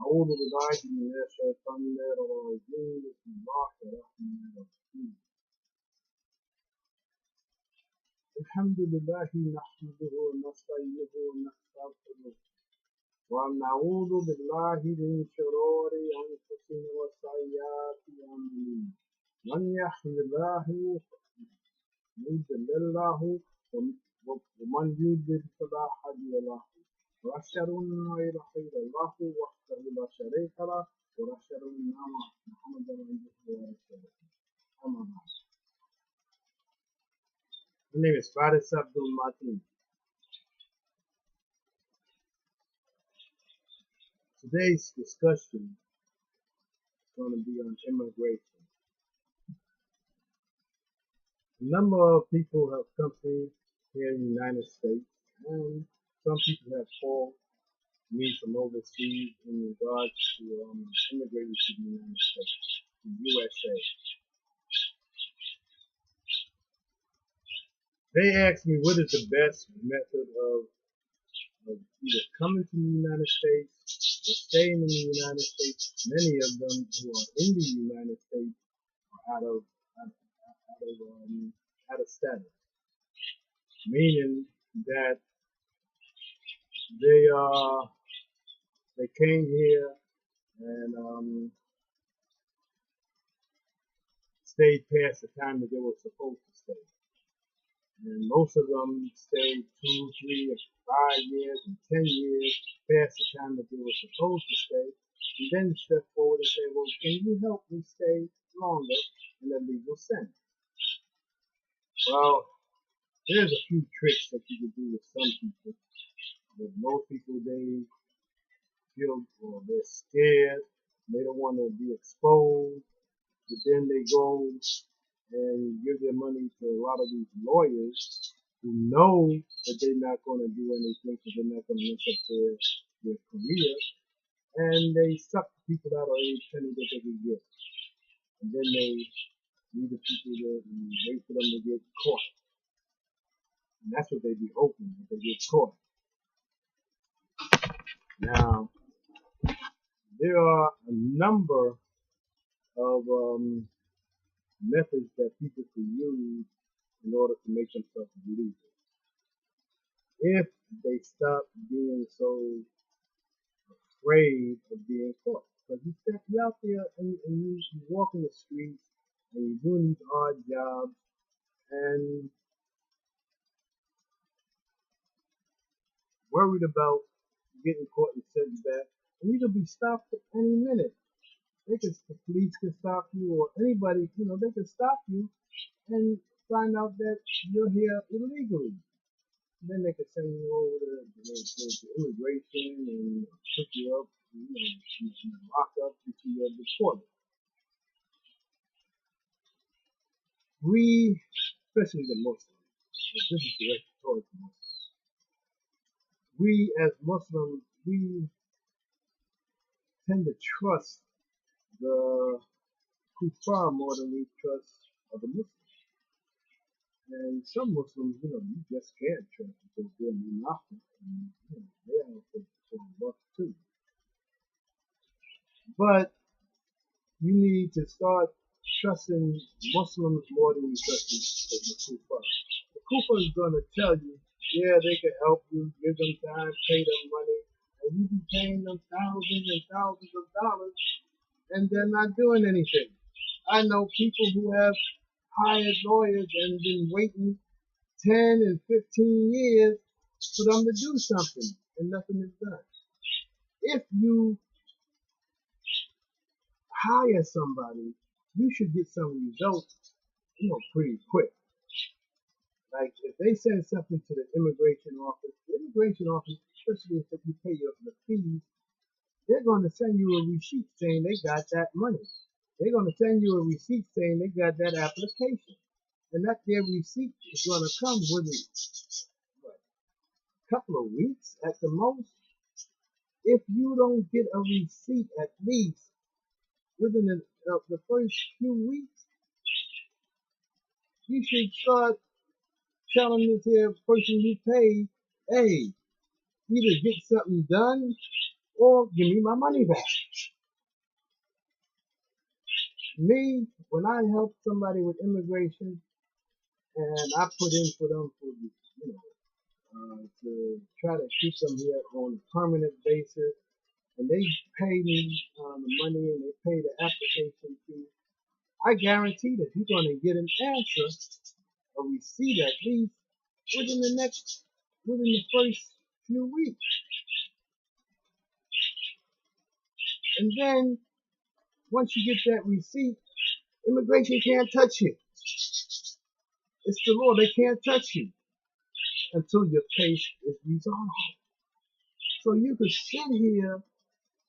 أعوذ بالله من الشيطان الرجيم بسم الله الرحمن الرحيم الحمد لله نحمده ونستعينه ونستغفره ونعوذ بالله من شرور أنفسنا وسيئات أعمالنا من يهد الله يضلل له ومن يضلل فلا هادي له وأشهد أن لا إله إلا الله وحده لا شريك له وأشهد أن محمدا عبده ورسوله أما بعد. My name is Faris Abdul Martin. Today's discussion is going to be on immigration. A number of people have come here in the United States, and some people have called me from overseas in regards to immigrating to the United States, the USA. They asked me what is the best method of either coming to the United States or staying in the United States. Many of them who are in the United States are out of status, meaning that they came here and stayed past the time that they were supposed to stay. And most of them stayed 2, 3, 5 years and 10 years past the time that they were supposed to stay. And then step forward and say, well, can you help me stay longer in a legal sense? Well, there's a few tricks that you can do with some people. With most people, they feel, or they're scared. They don't want to be exposed. But then they go and give their money to a lot of these lawyers who know that they're not going to do anything, so they're not going to mess up their career. And they suck the people out of any penny that they can get. And then they leave the people there and wait for them to get caught. And that's what they be hoping, that they get caught. Now, there are a number of methods that people can use in order to make themselves legal. If they stop being so afraid of being caught. Because you're out there and you walk in the streets and you're doing these odd jobs and worried about getting caught and sent back. And you can be stopped at any minute. The police can stop you, or anybody, they can stop you and find out that you're here illegally. And then they can send you over to immigration and put you up, lock up until you're deported. We, especially the Muslims, this is directed towards Muslims. We as Muslims, we tend to trust the kufr more than we trust other Muslims. And some Muslims, you just can't trust because they're munafiq and they have to work too. But you need to start trusting Muslims more than you trust the kufr. The kufr is going to tell you, yeah, they can help you, give them time, pay them money, and you be paying them thousands and thousands of dollars, and they're not doing anything. I know people who have hired lawyers and been waiting 10 and 15 years for them to do something, and nothing is done. If you hire somebody, you should get some results, pretty quick. Like if they send something to the immigration office, especially if you pay the fees, they're going to send you a receipt saying they got that money. They're going to send you a receipt saying they got that application. And that their receipt is going to come within a couple of weeks at the most. If you don't get a receipt at least within the first few weeks, you should start telling this here person you pay, hey, either get something done or give me my money back. Me, when I help somebody with immigration and I put in for them for, to try to keep them here on a permanent basis, and they pay me the money and they pay the application fee, I guarantee that you're going to get an answer, a receipt at least, within the first few weeks. And then, once you get that receipt, immigration can't touch you. It's the law. They can't touch you until your case is resolved. So you could sit here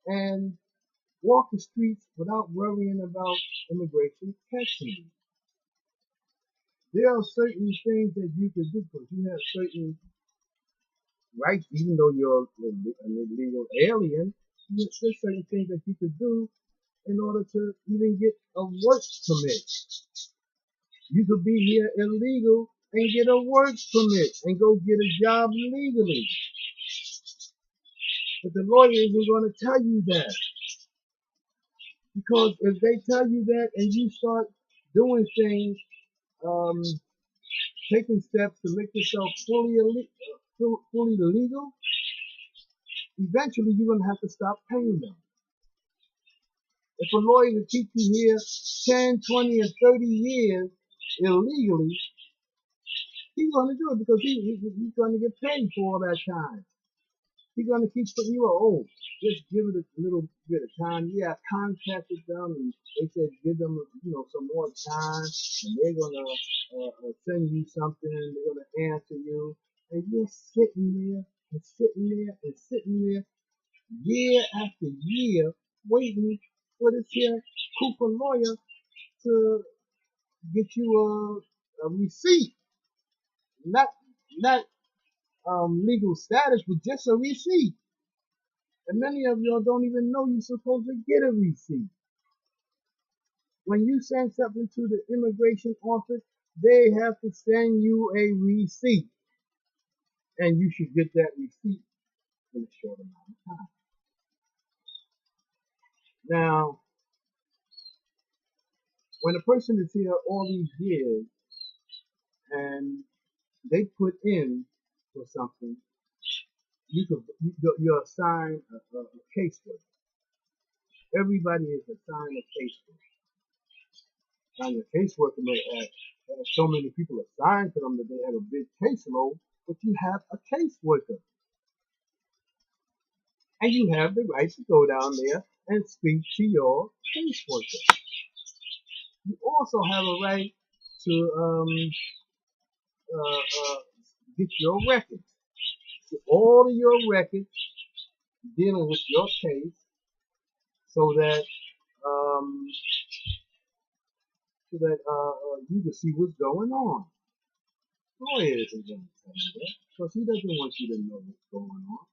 and walk the streets without worrying about immigration catching you. There are certain things that you could do because you have certain rights, even though you're an illegal alien. There's certain things that you could do in order to even get a work permit. You could be here illegal and get a work permit and go get a job legally. But the lawyer isn't going to tell you that. Because if they tell you that and you start doing things, taking steps to make yourself fully legal, eventually you're going to have to stop paying them. If a lawyer will keep you here 10, 20, and 30 years illegally, he's going to do it because he's going to get paid for all that time. He's going to keep putting you on. Oh, just give it a little bit of time. Yeah, I contacted them and they said give them, some more time and they're going to send you something. They're going to answer you. And you're sitting there and sitting there and sitting there year after year waiting for this here Cooper lawyer to get you a receipt. Not legal status, but just a receipt. And many of y'all don't even know you're supposed to get a receipt. When you send something to the immigration office, they have to send you a receipt. And you should get that receipt in a short amount of time. Now, when a person is here all these years and they put in for something, you're assigned a caseworker. Everybody is assigned a caseworker. Now, your caseworker may have so many people assigned to them that they have a big caseload, but you have a caseworker. And you have the right to go down there and speak to your caseworker. You also have a right to get your records. Get all of your records dealing with your case so that you can see what's going on. Lawyer isn't going to tell you that because he doesn't want you to know what's going on.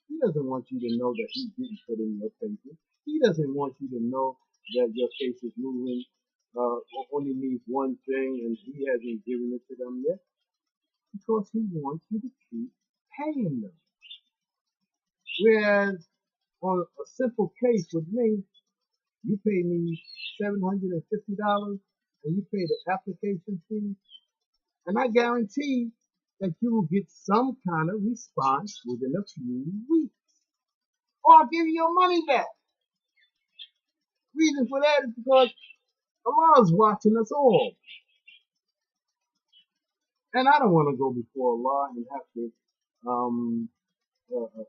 He doesn't want you to know that he didn't put in your papers. He doesn't want you to know that your case is moving, only needs one thing and he hasn't given it to them yet because he wants you to keep paying them. Whereas on a simple case with me, you pay me $750 and you pay the application fee, and I guarantee that you will get some kind of response within a few weeks. Or I'll give you your money back. Reason for that is because Allah is watching us all. And I don't want to go before Allah and have to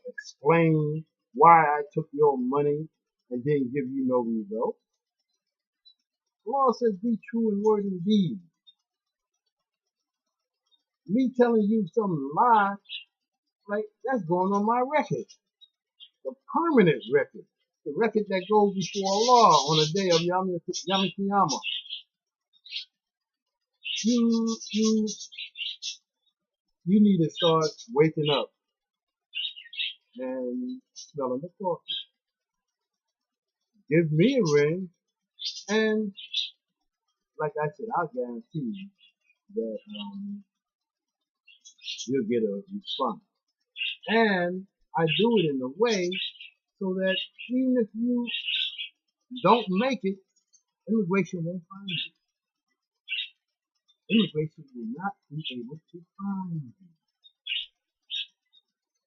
explain why I took your money and didn't give you no result. Allah says, be true in word and deed. Me telling you some lie, like, that's going on my record. The permanent record. The record that goes before Allah on the day of Yom Kiyama. You need to start waking up and smelling the coffee. Give me a ring, and like I said, I'll guarantee you that you'll get a response. And I do it in a way so that even if you don't make it, immigration won't find you. Immigration will not be able to find you.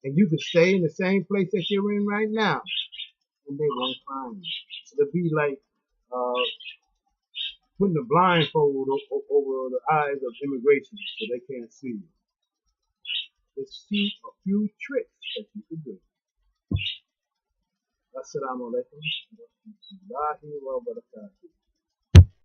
And you can stay in the same place that you're in right now, and they won't find you. It'll be like uh, putting a blindfold over the eyes of immigration so they can't see you. Just see a few tricks that you can do. Assalamu alaikum wa rahmatullahi wa barakatuh.